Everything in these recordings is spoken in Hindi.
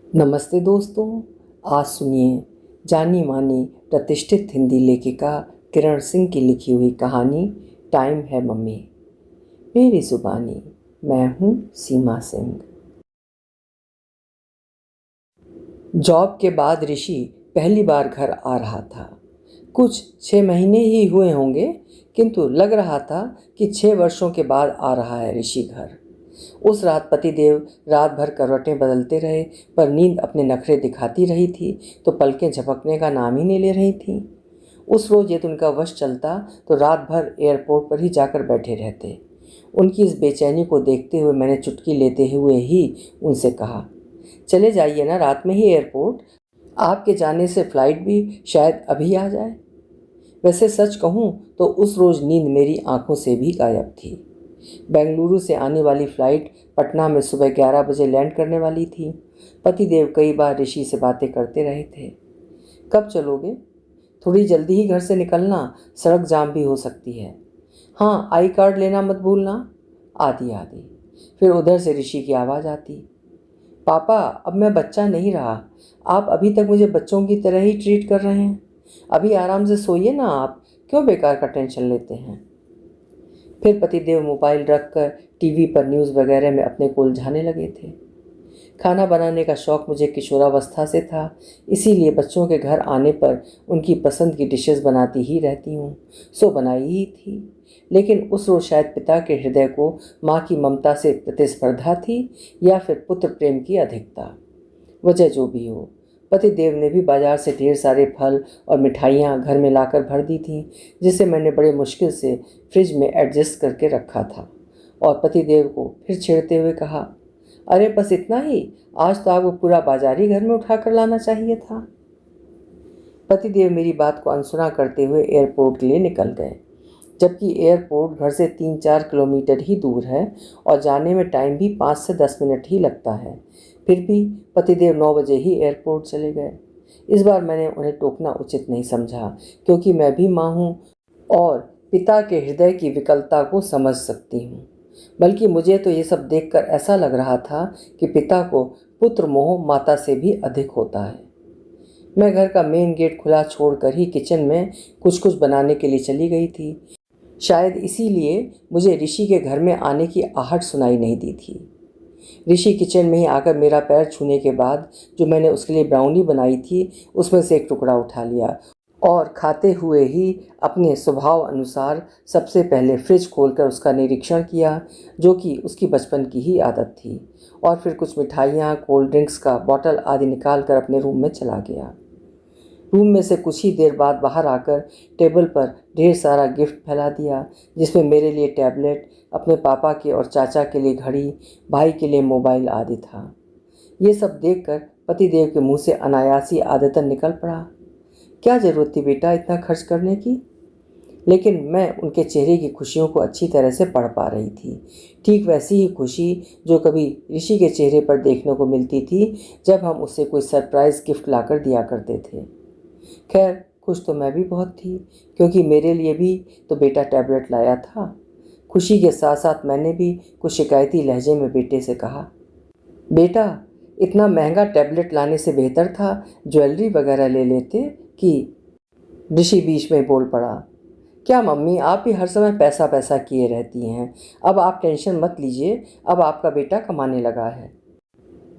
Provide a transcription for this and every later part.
नमस्ते दोस्तों। आज सुनिए जानी मानी प्रतिष्ठित हिंदी लेखिका किरण सिंह की लिखी हुई कहानी टाइम है मम्मी। मेरी जुबानी। मैं हूँ सीमा सिंह। जॉब के बाद ऋषि पहली बार घर आ रहा था। कुछ 6 महीने ही हुए होंगे, किंतु लग रहा था कि 6 वर्षों के बाद आ रहा है ऋषि घर। उस रात पतिदेव रात भर करवटें बदलते रहे, पर नींद अपने नखरे दिखाती रही थी तो पलकें झपकने का नाम ही नहीं ले रही थीं। उस रोज़ यदि उनका वश चलता तो रात भर एयरपोर्ट पर ही जाकर बैठे रहते। उनकी इस बेचैनी को देखते हुए मैंने चुटकी लेते हुए ही उनसे कहा, चले जाइए ना रात में ही एयरपोर्ट। आपके जाने से फ़्लाइट भी शायद अभी आ जाए। वैसे सच कहूँ तो उस रोज़ नींद मेरी आंखों से भी गायब थी। बेंगलुरु से आने वाली फ़्लाइट पटना में सुबह 11 बजे लैंड करने वाली थी। पतिदेव कई बार ऋषि से बातें करते रहे थे। कब चलोगे? थोड़ी जल्दी ही घर से निकलना, सड़क जाम भी हो सकती है। हाँ, आई कार्ड लेना मत भूलना। आदि आदि। फिर उधर से ऋषि की आवाज़ आती, पापा अब मैं बच्चा नहीं रहा। आप अभी तक मुझे बच्चों की तरह ही ट्रीट कर रहे हैं। अभी आराम से सोइए ना, आप क्यों बेकार का टेंशन लेते हैं। फिर पतिदेव मोबाइल रखकर टीवी पर न्यूज़ वगैरह में अपने को उलझाने लगे थे। खाना बनाने का शौक़ मुझे किशोरावस्था से था, इसीलिए बच्चों के घर आने पर उनकी पसंद की डिशेस बनाती ही रहती हूँ। सो बनाई ही थी। लेकिन उस रोज़ शायद पिता के हृदय को माँ की ममता से प्रतिस्पर्धा थी या फिर पुत्र प्रेम की अधिकता। वजह जो भी हो, पतिदेव ने भी बाजार से ढेर सारे फल और मिठाइयाँ घर में लाकर भर दी थीं, जिसे मैंने बड़े मुश्किल से फ्रिज में एडजस्ट करके रखा था। और पतिदेव को फिर छेड़ते हुए कहा, अरे बस इतना ही? आज तो आपको पूरा बाजार ही घर में उठा कर लाना चाहिए था। पतिदेव मेरी बात को अनसुना करते हुए एयरपोर्ट के लिए निकल गए, जबकि एयरपोर्ट घर से 3-4 किलोमीटर ही दूर है और जाने में टाइम भी 5 से 10 मिनट ही लगता है। फिर भी पतिदेव 9 बजे ही एयरपोर्ट चले गए। इस बार मैंने उन्हें टोकना उचित नहीं समझा, क्योंकि मैं भी माँ हूँ और पिता के हृदय की विकलता को समझ सकती हूँ। बल्कि मुझे तो ये सब देखकर ऐसा लग रहा था कि पिता को पुत्र मोह माता से भी अधिक होता है। मैं घर का मेन गेट खुला छोड़कर ही किचन में कुछ कुछ बनाने के लिए चली गई थी। शायद इसीलिए मुझे ऋषि के घर में आने की आहट सुनाई नहीं दी थी। ऋषि किचन में ही आकर मेरा पैर छूने के बाद जो मैंने उसके लिए ब्राउनी बनाई थी, उसमें से एक टुकड़ा उठा लिया और खाते हुए ही अपने स्वभाव अनुसार सबसे पहले फ्रिज खोलकर उसका निरीक्षण किया, जो कि उसकी बचपन की ही आदत थी। और फिर कुछ मिठाइयाँ, कोल्ड ड्रिंक्स का बॉटल आदि निकाल कर अपने रूम में चला गया। रूम में से कुछ ही देर बाद बाहर आकर टेबल पर ढेर सारा गिफ्ट फैला दिया, जिसमें मेरे लिए टैबलेट, अपने पापा के और चाचा के लिए घड़ी, भाई के लिए मोबाइल आदि था। ये सब देखकर पतिदेव के मुंह से अनायासी आदतन निकल पड़ा, क्या ज़रूरत थी बेटा इतना खर्च करने की? लेकिन मैं उनके चेहरे की खुशियों को अच्छी तरह से पढ़ पा रही थी। ठीक वैसी ही खुशी जो कभी ऋषि के चेहरे पर देखने को मिलती थी जब हम उसे कोई सरप्राइज़ गिफ्ट लाकर दिया करते थे। खैर, खुश तो मैं भी बहुत थी, क्योंकि मेरे लिए भी तो बेटा टैबलेट लाया था। खुशी के साथ साथ मैंने भी कुछ शिकायती लहजे में बेटे से कहा, बेटा इतना महंगा टैबलेट लाने से बेहतर था ज्वेलरी वगैरह ले लेते। कि ऋषि बीच में बोल पड़ा, क्या मम्मी आप भी हर समय पैसा पैसा किए रहती हैं। अब आप टेंशन मत लीजिए, अब आपका बेटा कमाने लगा है।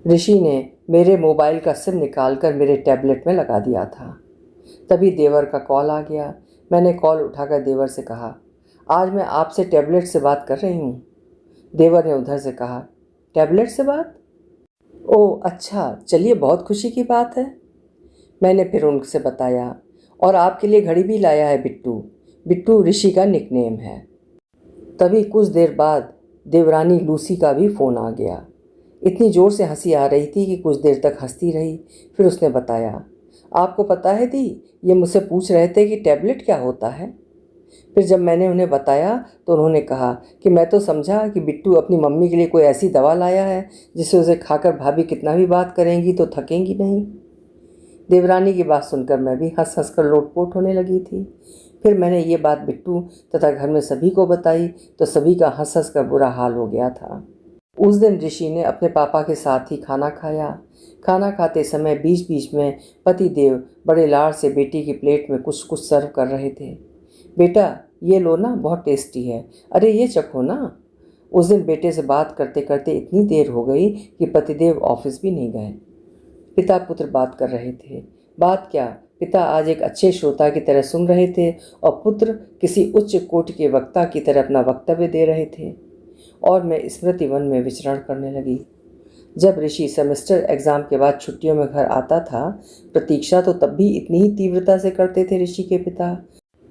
ऋषि ने मेरे मोबाइल का सिम निकालकर मेरे टैबलेट में लगा दिया था। तभी देवर का कॉल आ गया। मैंने कॉल उठाकर देवर से कहा, आज मैं आपसे टैबलेट से बात कर रही हूँ। देवर ने उधर से कहा, टैबलेट से बात? ओह अच्छा, चलिए बहुत खुशी की बात है। मैंने फिर उनसे बताया, और आपके लिए घड़ी भी लाया है बिट्टू। बिट्टू ऋषि का निकनेम है। तभी कुछ देर बाद देवरानी लूसी का भी फ़ोन आ गया। इतनी ज़ोर से हंसी आ रही थी कि कुछ देर तक हंसती रही। फिर उसने बताया, आपको पता है दी, ये मुझसे पूछ रहे थे कि टैबलेट क्या होता है। फिर जब मैंने उन्हें बताया तो उन्होंने कहा कि मैं तो समझा कि बिट्टू अपनी मम्मी के लिए कोई ऐसी दवा लाया है जिससे उसे खाकर भाभी कितना भी बात करेंगी तो थकेंगी नहीं। देवरानी की बात सुनकर मैं भी हंस हंस कर लोटपोट होने लगी थी। फिर मैंने ये बात बिट्टू तथा घर में सभी को बताई तो सभी का हंस हंस कर बुरा हाल हो गया था। उस दिन ऋषि ने अपने पापा के साथ ही खाना खाया। खाना खाते समय बीच बीच में पति देव बड़े लाड़ से बेटी की प्लेट में कुछ कुछ सर्व कर रहे थे। बेटा ये लो ना, बहुत टेस्टी है, अरे ये चखो ना। उस दिन बेटे से बात करते करते इतनी देर हो गई कि पतिदेव ऑफिस भी नहीं गए। पिता पुत्र बात कर रहे थे। बात क्या, पिता आज एक अच्छे श्रोता की तरह सुन रहे थे और पुत्र किसी उच्च कोटि के वक्ता की तरह अपना वक्तव्य दे रहे थे। और मैं स्मृति वन में विचरण करने लगी। जब ऋषि सेमेस्टर एग्ज़ाम के बाद छुट्टियों में घर आता था, प्रतीक्षा तो तब भी इतनी ही तीव्रता से करते थे ऋषि के पिता।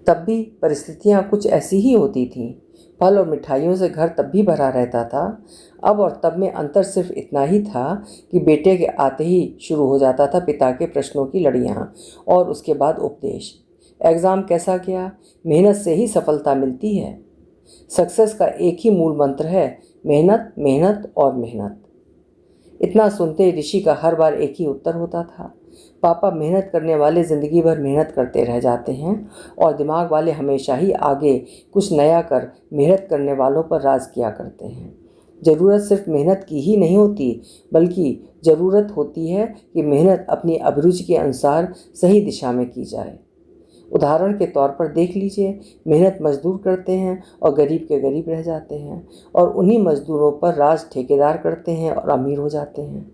तब भी परिस्थितियाँ कुछ ऐसी ही होती थीं। फल और मिठाइयों से घर तब भी भरा रहता था। अब और तब में अंतर सिर्फ इतना ही था कि बेटे के आते ही शुरू हो जाता था पिता के प्रश्नों की लड़ियाँ और उसके बाद उपदेश। एग्ज़ाम कैसा गया? मेहनत से ही सफलता मिलती है। सक्सेस का एक ही मूल मंत्र है, मेहनत, मेहनत और मेहनत। इतना सुनते ऋषि का हर बार एक ही उत्तर होता था, पापा मेहनत करने वाले ज़िंदगी भर मेहनत करते रह जाते हैं और दिमाग वाले हमेशा ही आगे कुछ नया कर मेहनत करने वालों पर राज किया करते हैं। ज़रूरत सिर्फ मेहनत की ही नहीं होती, बल्कि ज़रूरत होती है कि मेहनत अपनी अभिरुचि के अनुसार सही दिशा में की जाए। उदाहरण के तौर पर देख लीजिए, मेहनत मजदूर करते हैं और गरीब के गरीब रह जाते हैं और उन्हीं मजदूरों पर राज ठेकेदार करते हैं और अमीर हो जाते हैं।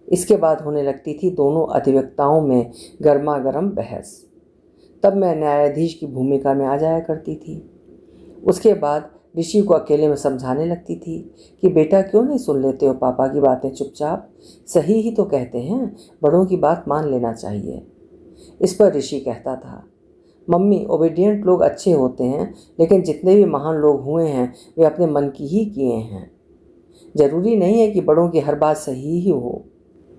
इसके बाद होने लगती थी दोनों अधिवक्ताओं में गर्मा गर्म बहस। तब मैं न्यायाधीश की भूमिका में आ जाया करती थी। उसके बाद ऋषि को अकेले में समझाने लगती थी कि बेटा क्यों नहीं सुन लेते हो पापा की बातें चुपचाप, सही ही तो कहते हैं, बड़ों की बात मान लेना चाहिए। इस पर ऋषि कहता था, मम्मी ओबीडियंट लोग अच्छे होते हैं, लेकिन जितने भी महान लोग हुए हैं वे अपने मन की ही किए हैं। जरूरी नहीं है कि बड़ों की हर बात सही ही हो।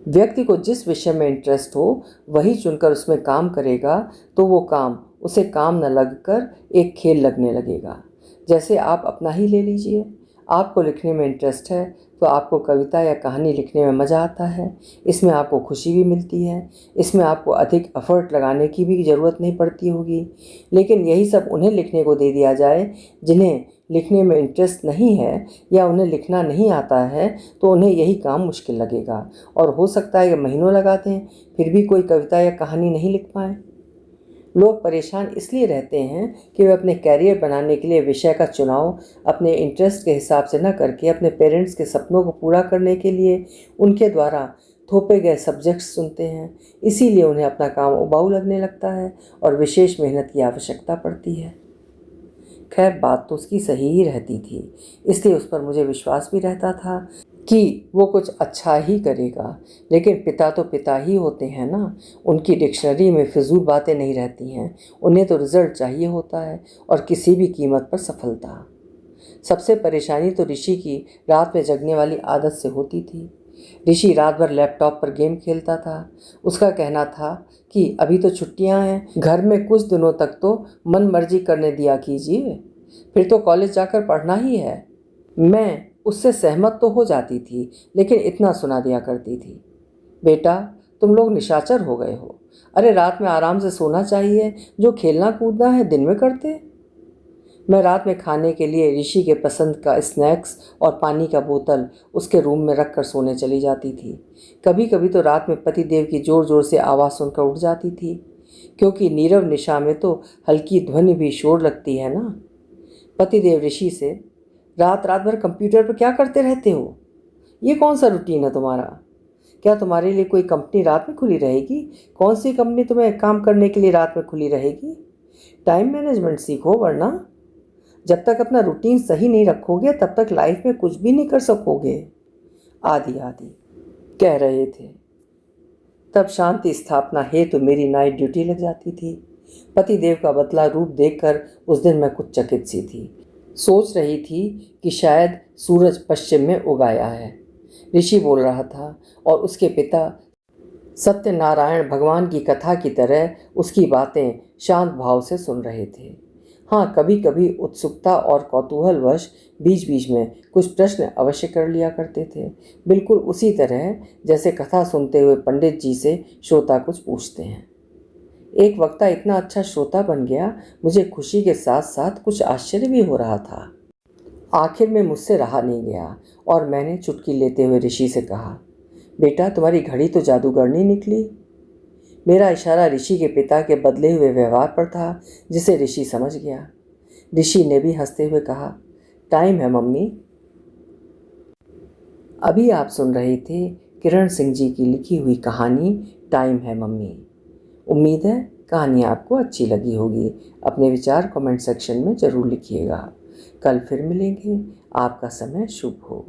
व्यक्ति को जिस विषय में इंटरेस्ट हो वही चुनकर उसमें काम करेगा तो वो काम उसे काम न लगकर एक खेल लगने लगेगा। जैसे आप अपना ही ले लीजिए, आपको लिखने में इंटरेस्ट है तो आपको कविता या कहानी लिखने में मज़ा आता है, इसमें आपको खुशी भी मिलती है, इसमें आपको अधिक एफर्ट लगाने की भी ज़रूरत नहीं पड़ती होगी। लेकिन यही सब उन्हें लिखने को दे दिया जाए जिन्हें लिखने में इंटरेस्ट नहीं है या उन्हें लिखना नहीं आता है, तो उन्हें यही काम मुश्किल लगेगा और हो सकता है कि महीनों लगा दें फिर भी कोई कविता या कहानी नहीं लिख पाएँ। लोग परेशान इसलिए रहते हैं कि वे अपने कैरियर बनाने के लिए विषय का चुनाव अपने इंटरेस्ट के हिसाब से न करके अपने पेरेंट्स के सपनों को पूरा करने के लिए उनके द्वारा थोपे गए सब्जेक्ट्स चुनते हैं। इसीलिए उन्हें अपना काम उबाऊ लगने लगता है और विशेष मेहनत की आवश्यकता पड़ती है। खैर बात तो उसकी सही ही रहती थी, इसलिए उस पर मुझे विश्वास भी रहता था कि वो कुछ अच्छा ही करेगा। लेकिन पिता तो पिता ही होते हैं ना, उनकी डिक्शनरी में फिजूल बातें नहीं रहती हैं। उन्हें तो रिजल्ट चाहिए होता है और किसी भी कीमत पर सफलता। सबसे परेशानी तो ऋषि की रात में जगने वाली आदत से होती थी। ऋषि रात भर लैपटॉप पर गेम खेलता था। उसका कहना था कि अभी तो छुट्टियां हैं, घर में कुछ दिनों तक तो मन मर्जी करने दिया कीजिए, फिर तो कॉलेज जाकर पढ़ना ही है। मैं उससे सहमत तो हो जाती थी, लेकिन इतना सुना दिया करती थी, बेटा तुम लोग निशाचर हो गए हो, अरे रात में आराम से सोना चाहिए, जो खेलना कूदना है दिन में करते। मैं रात में खाने के लिए ऋषि के पसंद का स्नैक्स और पानी का बोतल उसके रूम में रख कर सोने चली जाती थी। कभी कभी तो रात में पतिदेव की ज़ोर ज़ोर से आवाज़ सुनकर उठ जाती थी, क्योंकि नीरव निशा में तो हल्की ध्वनि भी शोर लगती है ना। पतिदेव ऋषि से, रात रात भर कंप्यूटर पर क्या करते रहते हो? ये कौन सा रूटीन है तुम्हारा? क्या तुम्हारे लिए कोई कंपनी रात में खुली रहेगी? कौन सी कंपनी तुम्हें काम करने के लिए रात में खुली रहेगी? टाइम मैनेजमेंट सीखो, वरना जब तक अपना रूटीन सही नहीं रखोगे तब तक लाइफ में कुछ भी नहीं कर सकोगे, आदि आदि कह रहे थे। तब शांति स्थापना हेतु मेरी नाइट ड्यूटी लग जाती थी। पतिदेव का बदला रूप देखकर उस दिन मैं कुछ चकित सी थी। सोच रही थी कि शायद सूरज पश्चिम में उगाया है, ऋषि बोल रहा था, और उसके पिता सत्यनारायण भगवान की कथा की तरह उसकी बातें शांत भाव से सुन रहे थे। हाँ, कभी कभी उत्सुकता और कौतूहलवश बीच बीच में कुछ प्रश्न अवश्य कर लिया करते थे, बिल्कुल उसी तरह जैसे कथा सुनते हुए पंडित जी से श्रोता कुछ पूछते हैं। एक वक्ता इतना अच्छा श्रोता बन गया, मुझे खुशी के साथ साथ कुछ आश्चर्य भी हो रहा था। आखिर में मुझसे रहा नहीं गया और मैंने चुटकी लेते हुए ऋषि से कहा, बेटा तुम्हारी घड़ी तो जादूगरनी निकली। मेरा इशारा ऋषि के पिता के बदले हुए व्यवहार पर था, जिसे ऋषि समझ गया। ऋषि ने भी हंसते हुए कहा, टाइम है मम्मी। अभी आप सुन रहे थे किरण सिंह जी की लिखी हुई कहानी टाइम है मम्मी। उम्मीद है कहानी आपको अच्छी लगी होगी। अपने विचार कमेंट सेक्शन में ज़रूर लिखिएगा। कल फिर मिलेंगे। आपका समय शुभ हो।